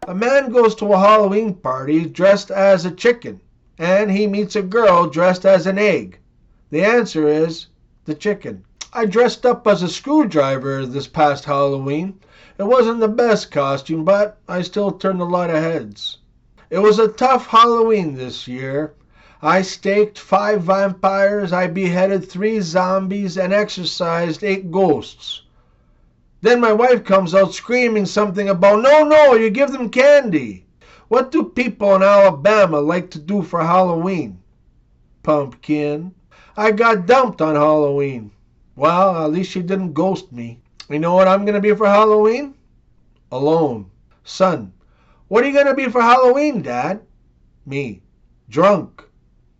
A man goes to a Halloween party dressed as a chicken, and he meets a girl dressed as an egg. The answer is the chicken. I dressed up as a screwdriver this past Halloween. It wasn't the best costume, but I still turned a lot of heads. It was a tough Halloween this year. I staked 5 vampires, I beheaded 3 zombies, and exorcised 8 ghosts. Then my wife comes out screaming something about, no, you give them candy. What do people in Alabama like to do for Halloween? Pumpkin. I got dumped on Halloween. Well, at least she didn't ghost me. You know what I'm going to be for Halloween? Alone. Son, what are you going to be for Halloween, Dad? Me. Drunk.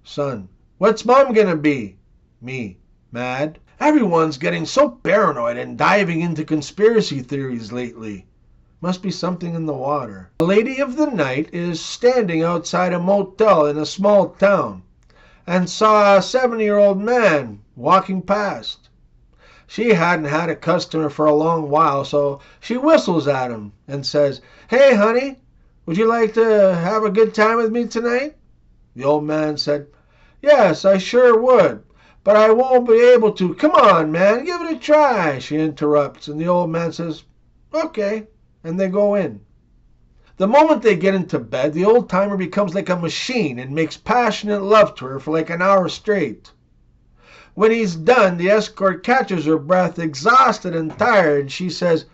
Son, what's Mom going to be? Me. Mad. Everyone's getting so paranoid and diving into conspiracy theories lately. Must be something in the water. A lady of the night is standing outside a motel in a small town and saw a 70-year-old man walking past. She hadn't had a customer for a long while, so she whistles at him and says, "Hey, honey, would you like to have a good time with me tonight?" The old man said, "Yes, I sure would. But I won't be able to." "Come on, man, give it a try," she interrupts, and the old man says, "Okay," and they go in. The moment they get into bed, the old-timer becomes like a machine and makes passionate love to her for like an hour straight. When he's done, the escort catches her breath, exhausted and tired, and she says,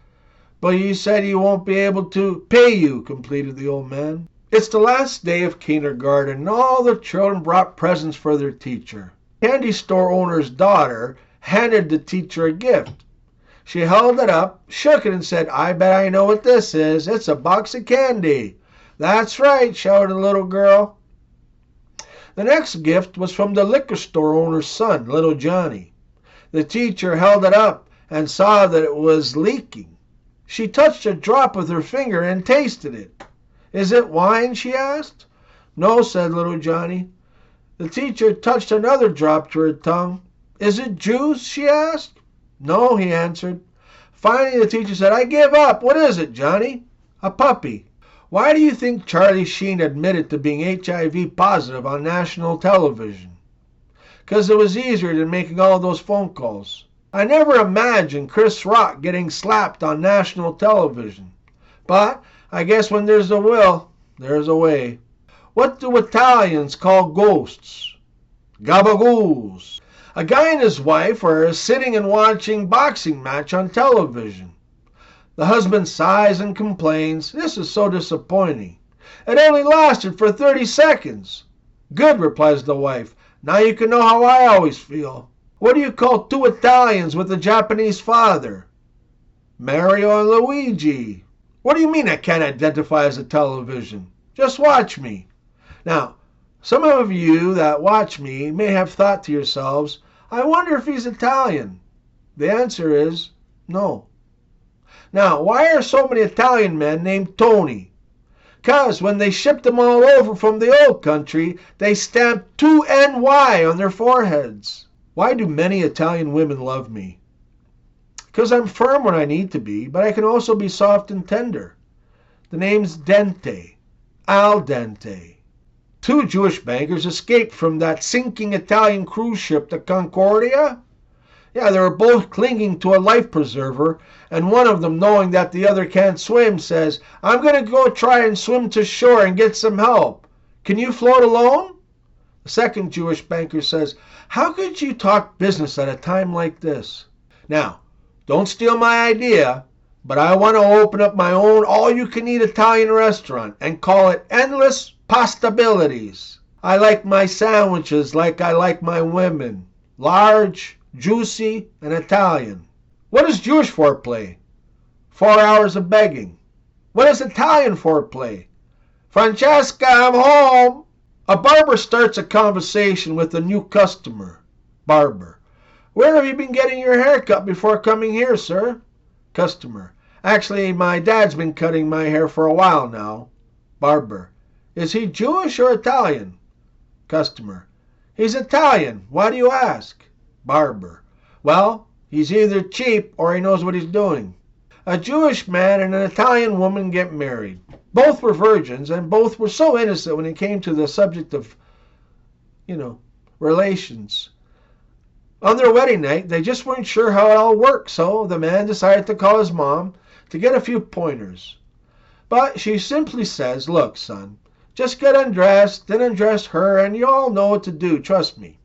"But you said you won't be able to." "Pay you," completed the old man. It's the last day of kindergarten, and all the children brought presents for their teacher. Candy store owner's daughter handed the teacher a gift. She held it up, shook it, and said, "I bet I know what this is. It's a box of candy." "That's right," shouted the little girl. The next gift was from the liquor store owner's son, little Johnny. The teacher held it up and saw that it was leaking. She touched a drop with her finger and tasted it. "Is it wine?" she asked. "No," said little Johnny. The teacher touched another drop to her tongue. "Is it juice?" she asked. "No," he answered. Finally, the teacher said, "I give up. What is it, Johnny?" "A puppy." Why do you think Charlie Sheen admitted to being HIV positive on national television? Because it was easier than making all those phone calls. I never imagined Chris Rock getting slapped on national television. But I guess when there's a will, there's a way. What do Italians call ghosts? Gabagools. A guy and his wife are sitting and watching boxing match on television. The husband sighs and complains, "This is so disappointing. It only lasted for 30 seconds. "Good," replies the wife. "Now you can know how I always feel." What do you call 2 Italians with a Japanese father? Mario and Luigi. What do you mean I can't identify as a television? Just watch me. Now, some of you that watch me may have thought to yourselves, "I wonder if he's Italian." The answer is no. Now, why are so many Italian men named Tony? 'Cause when they shipped them all over from the old country, they stamped 2NY on their foreheads. Why do many Italian women love me? 'Cause I'm firm when I need to be, but I can also be soft and tender. The name's Dente. Al dente. 2 Jewish bankers escaped from that sinking Italian cruise ship, the Concordia. Yeah, they were both clinging to a life preserver, and one of them, knowing that the other can't swim, says, "I'm going to go try and swim to shore and get some help. Can you float alone?" The second Jewish banker says, "How could you talk business at a time like this?" Now, don't steal my idea, but I want to open up my own all-you-can-eat Italian restaurant and call it Endless Possibilities. I like my sandwiches like I like my women. Large, juicy, and Italian. What is Jewish foreplay? 4 hours of begging. What is Italian foreplay? "Francesca, I'm home." A barber starts a conversation with a new customer. Barber: "Where have you been getting your hair cut before coming here, sir?" Customer: "Actually, my dad's been cutting my hair for a while now." Barber: "Is he Jewish or Italian?" Customer: "He's Italian. Why do you ask?" Barber: "Well, he's either cheap or he knows what he's doing." A Jewish man and an Italian woman get married. Both were virgins, and both were so innocent when it came to the subject of, relations. On their wedding night, they just weren't sure how it all worked, so the man decided to call his mom to get a few pointers. But she simply says, "Look, son, just get undressed, then undress her, and you all know what to do, trust me."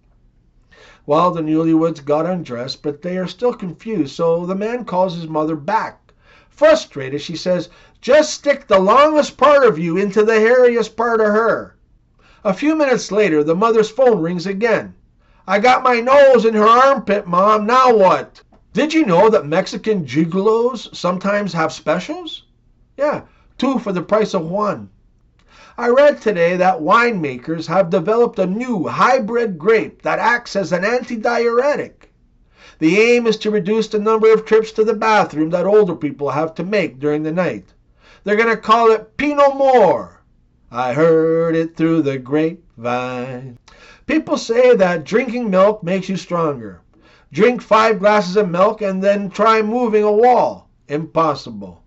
Well, the newlyweds got undressed, but they are still confused, so the man calls his mother back. Frustrated, she says, "Just stick the longest part of you into the hairiest part of her." A few minutes later, the mother's phone rings again. "I got my nose in her armpit, Mom, now what?" Did you know that Mexican gigolos sometimes have specials? Yeah, 2 for the price of 1. I read today that winemakers have developed a new hybrid grape that acts as an antidiuretic. The aim is to reduce the number of trips to the bathroom that older people have to make during the night. They're going to call it Pinot Noir. I heard it through the grapevine. People say that drinking milk makes you stronger. Drink 5 glasses of milk and then try moving a wall. Impossible.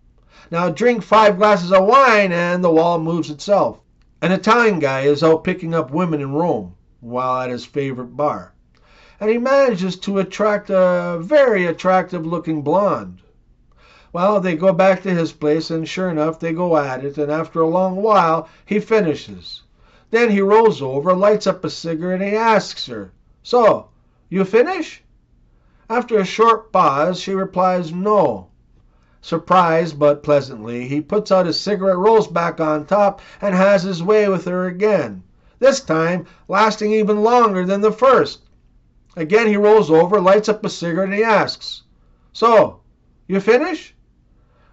Now drink 5 glasses of wine and the wall moves itself. An Italian guy is out picking up women in Rome while at his favorite bar. And he manages to attract a very attractive looking blonde. Well, they go back to his place and sure enough they go at it, and after a long while he finishes. Then he rolls over, lights up a cigarette, and he asks her, "So, you finish?" After a short pause, she replies, "No." Surprised but pleasantly, he puts out his cigarette, rolls back on top, and has his way with her again, this time lasting even longer than the first. Again he rolls over, lights up a cigarette, and he asks, "So, you finish?"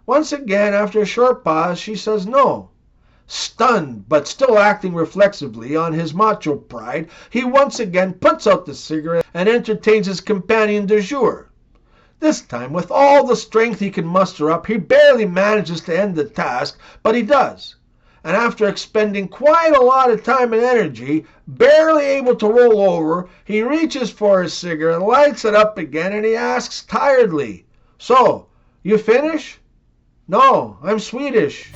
Once again, after a short pause, she says no. Stunned, but still acting reflexively on his macho pride, he once again puts out the cigarette and entertains his companion du jour. This time, with all the strength he can muster up, he barely manages to end the task, but he does. And after expending quite a lot of time and energy, barely able to roll over, he reaches for his cigarette, lights it up again, and he asks tiredly, "So, you finish?" "No, I'm Swedish."